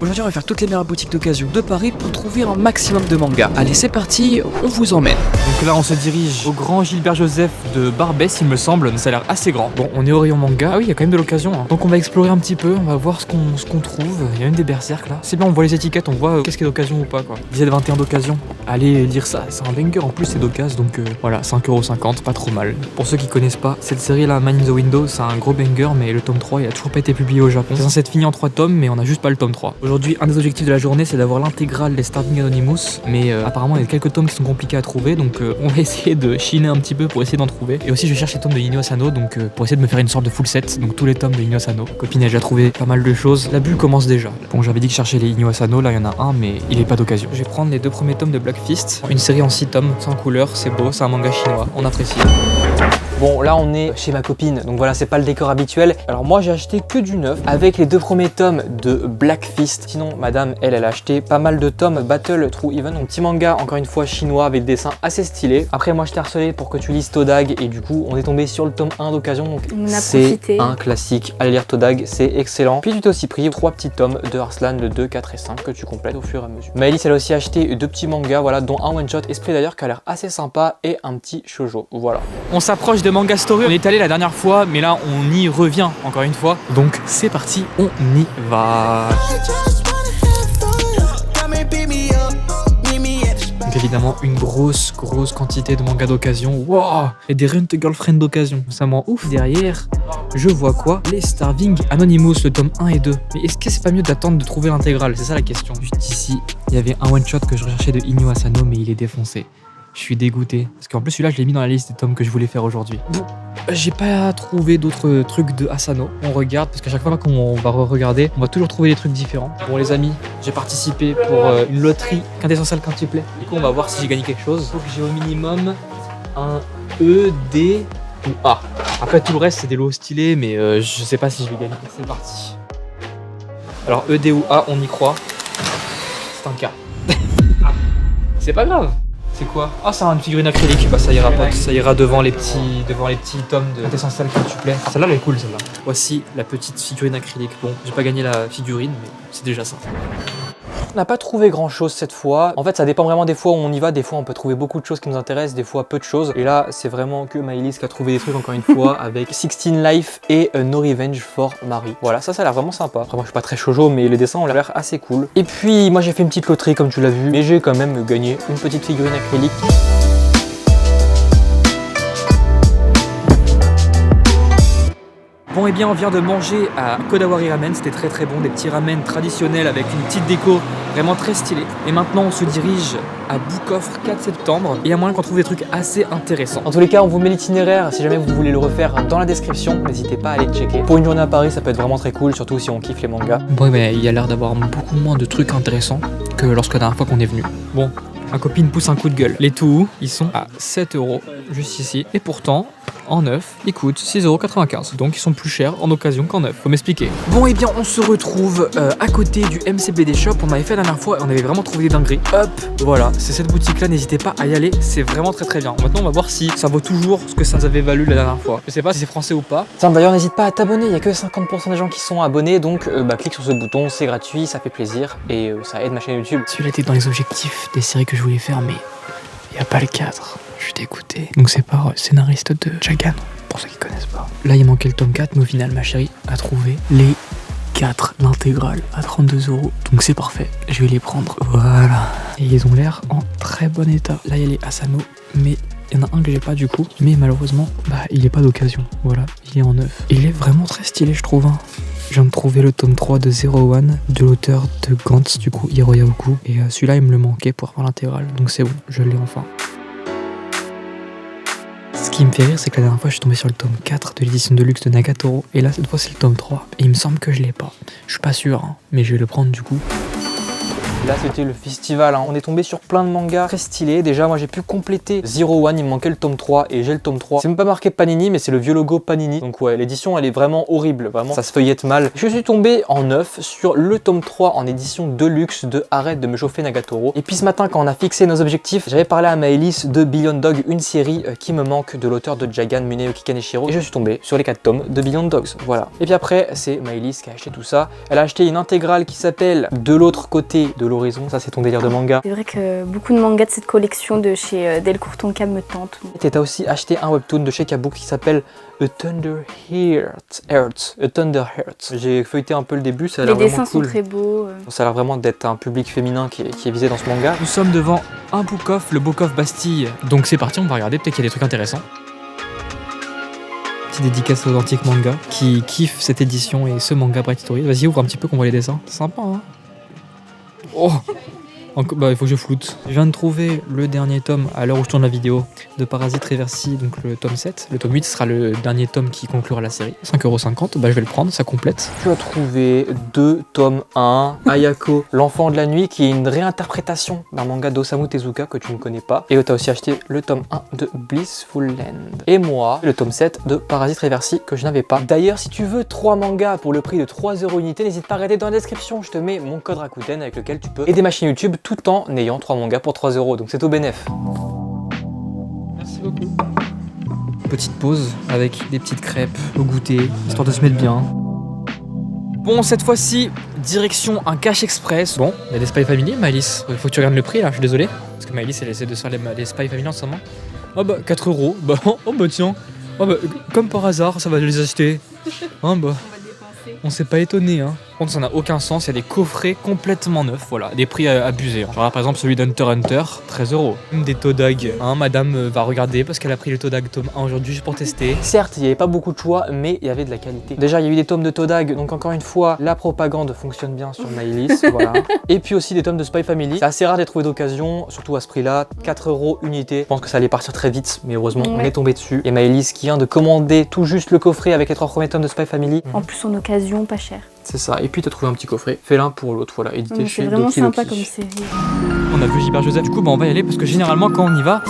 Aujourd'hui on va faire toutes les meilleures boutiques d'occasion de Paris pour trouver un maximum de mangas. Allez c'est parti, on vous emmène. Donc là on se dirige au grand Gilbert Joseph de Barbès il me semble, ça a l'air assez grand. Bon on est au rayon manga, ah oui il y a quand même de l'occasion hein. Donc on va explorer un petit peu, on va voir ce qu'on trouve. Il y a même des berserk là. C'est bien, on voit les étiquettes, on voit qu'est-ce qui est d'occasion ou pas quoi. 17-21 d'occasion, allez lire ça, c'est un banger en plus c'est d'occasion donc voilà 5,50€, pas trop mal. Pour ceux qui connaissent pas, cette série là, Man in the Window, c'est un gros banger mais le tome 3 il a toujours pas été publié au Japon. C'est censé être fini en 3 tomes mais on a juste pas le tome 3. Aujourd'hui un des objectifs de la journée c'est d'avoir l'intégrale des Starving Anonymous mais apparemment il y a quelques tomes qui sont compliqués à trouver donc on va essayer de chiner un petit peu pour essayer d'en trouver. Et aussi je cherche les tomes de Inyo Asano donc pour essayer de me faire une sorte de full set, donc tous les tomes de Inyo Asano. Copine a déjà trouvé pas mal de choses, la bulle commence déjà. Bon j'avais dit que je cherchais les Inyo Asano, là il y en a un mais il est pas d'occasion. Je vais prendre les 2 premiers tomes de Black Fist, une série en 6 tomes, c'est en couleur, c'est beau, c'est un manga chinois, on apprécie. Bon là on est chez ma copine, donc voilà c'est pas le décor habituel. Alors moi j'ai acheté que du neuf avec les 2 premiers tomes de Black Fist. Sinon madame elle a acheté pas mal de tomes Battle Through Even, donc petit manga encore une fois chinois avec des dessins assez stylés. Après moi je t'ai harcelé pour que tu lises Todag et du coup on est tombé sur le tome 1 d'occasion, donc c'est un classique. Allez lire Todag, c'est excellent. Puis tu t'es aussi pris 3 petits tomes de Arslan, le 2, 4 et 5 que tu complètes au fur et à mesure. Maëlys elle a aussi acheté 2 petits mangas, voilà, dont un one shot Esprit d'ailleurs qui a l'air assez sympa et un petit shoujo, voilà. On s'approche de Manga Story, on est allé la dernière fois mais là on y revient encore une fois. Donc c'est parti, on y va. Donc évidemment une grosse quantité de mangas d'occasion. Wow. Et des Rent Girlfriend d'occasion, ça me rend ouf. Derrière je vois quoi? Les Starving Anonymous, le tome 1 et 2. Mais est-ce que c'est pas mieux d'attendre de trouver l'intégrale? C'est ça la question. Juste ici il y avait un one shot que je recherchais de Inyo Asano mais il est défoncé. Je suis dégoûté, parce qu'en plus celui-là je l'ai mis dans la liste des tomes que je voulais faire aujourd'hui. Bon, j'ai pas trouvé d'autres trucs de Asano. On regarde, parce qu'à chaque fois qu'on va regarder, on va toujours trouver des trucs différents. Bon les amis, j'ai participé pour une loterie quintessentielle quintuplé. Du coup on va voir si j'ai gagné quelque chose. Il faut que j'ai au minimum un E, D ou A. Après tout le reste c'est des lots stylés, mais je sais pas si je vais gagner. C'est parti. Alors E, D ou A, on y croit. C'est un K. C'est pas grave. C'est quoi? Ah c'est une figurine acrylique, bah ça ira pas, ça ira devant les petits tomes de quintessentiel quintuplé. Celle-là elle est cool celle-là. Voici la petite figurine acrylique. Bon, j'ai pas gagné la figurine mais c'est déjà ça. On n'a pas trouvé grand chose cette fois. En fait ça dépend vraiment des fois où on y va, des fois on peut trouver beaucoup de choses qui nous intéressent, des fois peu de choses. Et là c'est vraiment que Maëlys qui a trouvé des trucs encore une fois avec 16 Life et No Revenge for Mary. Voilà, ça a l'air vraiment sympa. Après moi je suis pas très shoujo mais les dessins ont l'air assez cool. Et puis moi j'ai fait une petite loterie comme tu l'as vu, mais j'ai quand même gagné une petite figurine acrylique. Bon et bien on vient de manger à Kodawari Ramen, c'était très bon, des petits ramen traditionnels avec une petite déco vraiment très stylée. Et maintenant on se dirige à Book-Offre 4 septembre et il y a moyen qu'on trouve des trucs assez intéressants. En tous les cas on vous met l'itinéraire, si jamais vous voulez le refaire dans la description, n'hésitez pas à aller checker. Pour une journée à Paris ça peut être vraiment très cool, surtout si on kiffe les mangas. Bon mais il y a l'air d'avoir beaucoup moins de trucs intéressants que lorsque la dernière fois qu'on est venu. Bon, ma copine pousse un coup de gueule. Les tout, ils sont à 7€, juste ici. Et pourtant, en neuf, ils coûtent 6,95€. Donc ils sont plus chers en occasion qu'en neuf. Faut m'expliquer. Bon, et bien on se retrouve à côté du MCBD Shop. On avait fait la dernière fois et on avait vraiment trouvé des dingueries. Hop, voilà, c'est cette boutique-là. N'hésitez pas à y aller. C'est vraiment très bien. Maintenant, on va voir si ça vaut toujours ce que ça nous avait valu la dernière fois. Je sais pas si c'est français ou pas. Tiens, d'ailleurs, n'hésite pas à t'abonner. Il y a que 50% des gens qui sont abonnés. Donc, clique sur ce bouton. C'est gratuit, ça fait plaisir et ça aide ma chaîne YouTube. Celui-là était dans les objectifs des séries que je voulais faire, mais il n'y a pas le cadre. Je suis dégoûté. Donc c'est par scénariste de Jagan, pour ceux qui connaissent pas. Là il manquait le tome 4, mais au final ma chérie a trouvé les 4, l'intégrale à 32€. Donc c'est parfait, je vais les prendre. Voilà. Et ils ont l'air en très bon état. Là il y a les Asano, mais il y en a un que j'ai pas du coup. Mais malheureusement, il est pas d'occasion. Voilà, il est en neuf. Il est vraiment très stylé je trouve. Je viens de trouver le tome 3 de Zero One de l'auteur de Gantz, du coup Hiro Yaoku. Et celui-là il me le manquait pour avoir l'intégrale. Donc c'est bon, je l'ai enfin. Ce qui me fait rire, c'est que la dernière fois, je suis tombé sur le tome 4 de l'édition de luxe de Nagatoro. Et là, cette fois, c'est le tome 3. Et il me semble que je l'ai pas. Je suis pas sûr, hein, mais je vais le prendre du coup. Là c'était le festival, hein. On est tombé sur plein de mangas très stylés. Déjà moi j'ai pu compléter Zero One, il me manquait le tome 3 et j'ai le tome 3. C'est même pas marqué Panini mais c'est le vieux logo Panini. Donc ouais, l'édition elle est vraiment horrible, vraiment ça se feuillette mal. Je suis tombé en neuf sur le tome 3 en édition deluxe de Arrête de me chauffer Nagatoro. Et puis ce matin quand on a fixé nos objectifs, j'avais parlé à Maëlys de Beyond Dog, une série qui me manque de l'auteur de Jagan, Muneoki Kaneshiro. Et je suis tombé sur les 4 tomes de Beyond Dogs, voilà. Et puis après c'est Maëlys qui a acheté tout ça. Elle a acheté une intégrale qui s'appelle De l'autre côté de l'horizon, ça c'est ton délire de manga. C'est vrai que beaucoup de mangas de cette collection de chez Delcourt Tonkam me tentent. Et t'as aussi acheté un webtoon de chez Kabook qui s'appelle A Thunder Heart. A Thunder Heart. J'ai feuilleté un peu le début, ça a l'air vraiment cool. Les dessins sont très beaux. Ça a l'air vraiment d'être un public féminin qui est visé dans ce manga. Nous sommes devant un book-off, le book-off Bastille. Donc c'est parti, on va regarder, peut-être qu'il y a des trucs intéressants. Petite dédicace aux antiques mangas qui kiffent cette édition et ce manga Bright Story. Vas-y, ouvre un petit peu qu'on voit les dessins. C'est sympa, hein. Oh, bah, il faut que je floute. Je viens de trouver le dernier tome à l'heure où je tourne la vidéo de Parasite Reversi, donc le tome 7. Le tome 8 sera le dernier tome qui conclura la série. 5,50 €, bah je vais le prendre, ça complète. Tu as trouvé 2 tomes 1, Ayako, l'enfant de la nuit, qui est une réinterprétation d'un manga d'Osamu Tezuka que tu ne connais pas. Et tu as aussi acheté le tome 1 de Blissful Land. Et moi, le tome 7 de Parasite Reversi que je n'avais pas. D'ailleurs, si tu veux 3 mangas pour le prix de 3 € unité, n'hésite pas à regarder dans la description. Je te mets mon code Rakuten avec lequel tu peux aider ma chaîne YouTube tout en ayant 3 mangas pour 3 €, donc c'est au bénéf. Merci beaucoup. Petite pause avec des petites crêpes au goûter, histoire de se mettre bien. Bon, cette fois-ci, direction un cash express. Bon, il y a des Spy Family, Maëlys. Il faut que tu regardes le prix là, je suis désolé. Parce que Maëlys, elle essaie de se faire les Spy Family en ce moment. Oh bah, 4 €. Bah, oh bah tiens. Oh bah, comme par hasard, ça va les acheter. Hein bah. On s'est pas étonné, hein. Par contre, ça n'a aucun sens. Il y a des coffrets complètement neufs, voilà, des prix abusés. Hein. Genre, par exemple, celui d'Hunter x Hunter, 13 €. Même des Todag, hein, madame va regarder parce qu'elle a pris le Todag tome 1 aujourd'hui juste pour tester. Certes, il n'y avait pas beaucoup de choix, mais il y avait de la qualité. Déjà, il y a eu des tomes de Todag, donc encore une fois, la propagande fonctionne bien sur Maëlys, voilà. Et puis aussi des tomes de Spy Family. C'est assez rare de les trouver d'occasion, surtout à ce prix-là, 4 € unité. Je pense que ça allait partir très vite, mais heureusement, on est tombé dessus. Et Maëlys qui vient de commander tout juste le coffret avec les 3 premiers tomes de Spy Family. En plus, en occasion, pas cher. C'est ça, et puis tu as trouvé un petit coffret, fais l'un pour l'autre, voilà, édité chez C'est vraiment Doki sympa Doki. comme série. On a vu Gilbert Joseph, du coup bah on va y aller parce que généralement quand on y va,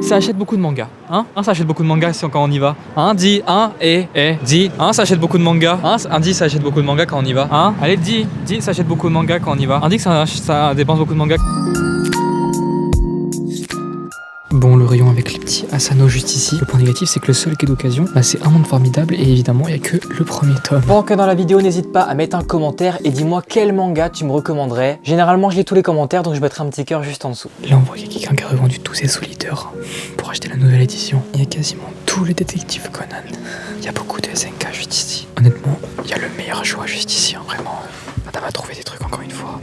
ça achète beaucoup de mangas, hein, ça achète beaucoup de mangas quand on y va, hein, dis, hein, dis, hein, ça achète beaucoup de mangas, hein, dis, ça achète beaucoup de mangas quand on y va, hein, allez, dis, ça achète beaucoup de mangas quand on y va, hein, dis que ça dépense beaucoup de mangas. Bon, le rayon avec les petits Asano juste ici. Le point négatif, c'est que le seul qui est d'occasion, bah, c'est Un Monde Formidable et évidemment, il n'y a que le premier tome. Pendant que dans la vidéo, n'hésite pas à mettre un commentaire et dis-moi quel manga tu me recommanderais. Généralement, je lis tous les commentaires, donc je mettrai un petit cœur juste en dessous. Là, on voit qu'il y a quelqu'un qui a revendu tous ses sous-leaders pour acheter la nouvelle édition. Il y a quasiment tous les détectives Conan. Il y a beaucoup de SNK juste ici. Honnêtement, il y a le meilleur choix juste ici, hein, vraiment. Madame a trouvé des trucs encore une fois.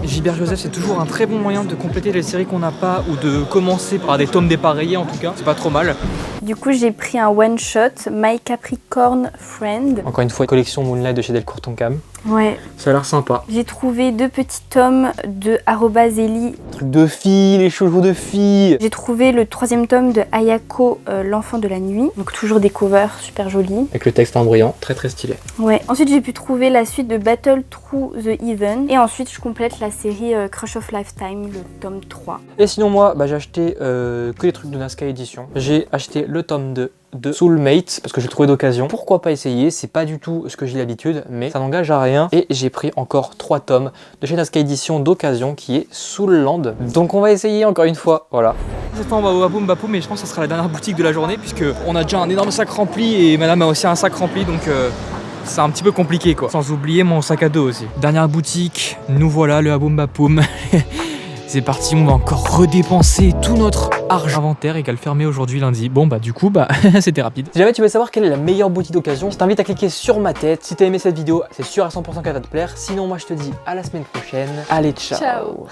Gilbert Joseph, c'est toujours un très bon moyen de compléter les séries qu'on n'a pas ou de commencer par des tomes dépareillés en tout cas, c'est pas trop mal. Du coup, j'ai pris un one-shot, My Capricorn Friend. Encore une fois, collection Moonlight de chez Delcourt Tonkam. Ouais. Ça a l'air sympa. J'ai trouvé 2 petits tomes de @Eli. Truc de filles, les chouchous de filles. J'ai trouvé le 3e tome de Ayako, l'enfant de la nuit. Donc toujours des covers super jolis. Avec le texte en brillant, très très stylé. Ouais. Ensuite, j'ai pu trouver la suite de Battle Through the Heaven. Et ensuite, je complète la série Crush of Lifetime, le tome 3. Et sinon moi, bah, j'ai acheté que les trucs de Nazca Edition. J'ai acheté le tome 2 de Soulmate parce que j'ai trouvé d'occasion. Pourquoi pas essayer? C'est pas du tout ce que j'ai l'habitude, mais ça n'engage à rien. Et j'ai pris encore 3 tomes de chez Nazca Edition d'occasion qui est Soulland. Donc on va essayer encore une fois, voilà. Cette fois on va au Bapoum Bapoum, mais je pense que ça sera la dernière boutique de la journée puisque on a déjà un énorme sac rempli et madame a aussi un sac rempli, donc c'est un petit peu compliqué quoi. Sans oublier mon sac à dos aussi. Dernière boutique, nous voilà, le Bapoum Bapoum. C'est parti, on va encore redépenser tout notre argent. Inventaire égale fermé aujourd'hui lundi. Bon bah du coup bah c'était rapide. Si jamais tu veux savoir quelle est la meilleure boutique d'occasion, je t'invite à cliquer sur ma tête. Si t'as aimé cette vidéo, c'est sûr à 100% qu'elle va te plaire. Sinon moi je te dis à la semaine prochaine. Allez, ciao.